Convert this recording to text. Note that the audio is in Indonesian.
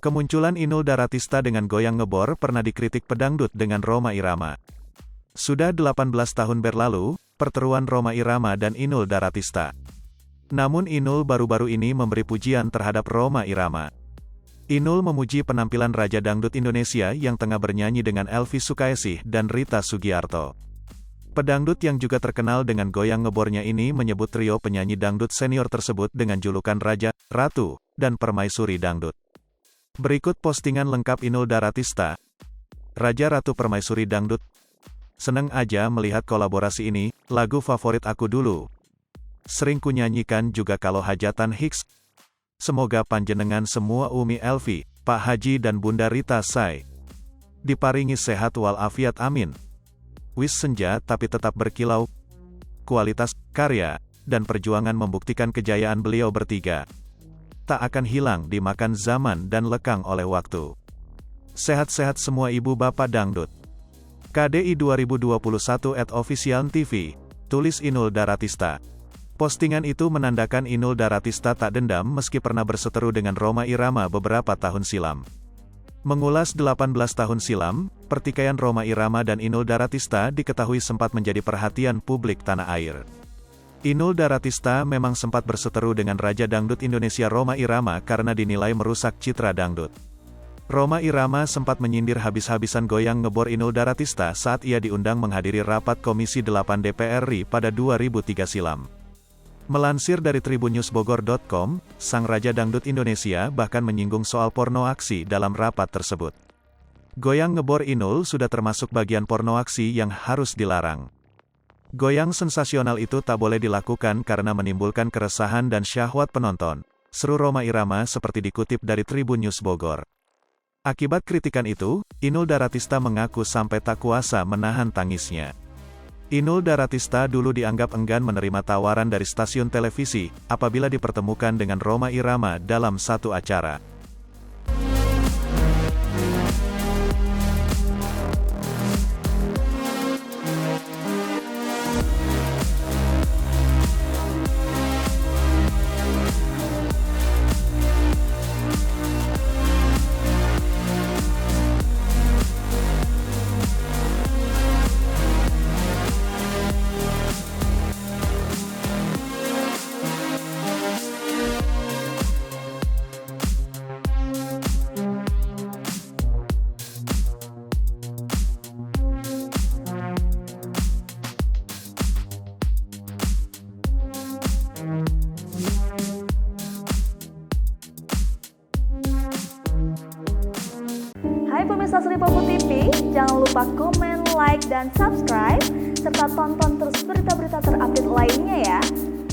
Kemunculan Inul Daratista dengan goyang ngebor pernah dikritik pedangdut dengan Rhoma Irama. Sudah 18 tahun berlalu, perteruan Rhoma Irama dan Inul Daratista. Namun Inul baru-baru ini memberi pujian terhadap Rhoma Irama. Inul memuji penampilan Raja Dangdut Indonesia yang tengah bernyanyi dengan Elvy Sukaesih dan Rita Sugiarto. Pedangdut yang juga terkenal dengan goyang ngebornya ini menyebut trio penyanyi dangdut senior tersebut dengan julukan Raja, Ratu, dan Permaisuri Dangdut. Berikut postingan lengkap Inul Daratista. Raja Ratu Permaisuri Dangdut. Seneng aja melihat kolaborasi ini, lagu favorit aku dulu. Sering kunyanyikan juga kalau hajatan Hicks. Semoga panjenengan semua Umi Elvy, Pak Haji dan Bunda Rita Say diparingi sehat walafiat amin. Wis senja tapi tetap berkilau. Kualitas, karya, dan perjuangan membuktikan kejayaan beliau bertiga tak akan hilang dimakan zaman dan lekang oleh waktu. Sehat-sehat semua ibu bapak dangdut. KDI 2021 @officialtv, tulis Inul Daratista. Postingan itu menandakan Inul Daratista tak dendam meski pernah berseteru dengan Rhoma Irama beberapa tahun silam. Mengulas 18 tahun silam, pertikaian Rhoma Irama dan Inul Daratista diketahui sempat menjadi perhatian publik tanah air. Inul Daratista memang sempat berseteru dengan Raja Dangdut Indonesia Rhoma Irama karena dinilai merusak citra dangdut. Rhoma Irama sempat menyindir habis-habisan goyang ngebor Inul Daratista saat ia diundang menghadiri rapat Komisi 8 DPR RI pada 2003 silam. Melansir dari tribunnewsbogor.com, sang Raja Dangdut Indonesia bahkan menyinggung soal porno aksi dalam rapat tersebut. Goyang ngebor Inul sudah termasuk bagian porno aksi yang harus dilarang. Goyang sensasional itu tak boleh dilakukan karena menimbulkan keresahan dan syahwat penonton, seru Rhoma Irama seperti dikutip dari Tribun News Bogor. Akibat kritikan itu, Inul Daratista mengaku sampai tak kuasa menahan tangisnya. Inul Daratista dulu dianggap enggan menerima tawaran dari stasiun televisi, apabila dipertemukan dengan Rhoma Irama dalam satu acara. Hai pemirsa Sri Popo TV, jangan lupa komen, like, dan subscribe, serta tonton terus berita-berita terupdate lainnya ya.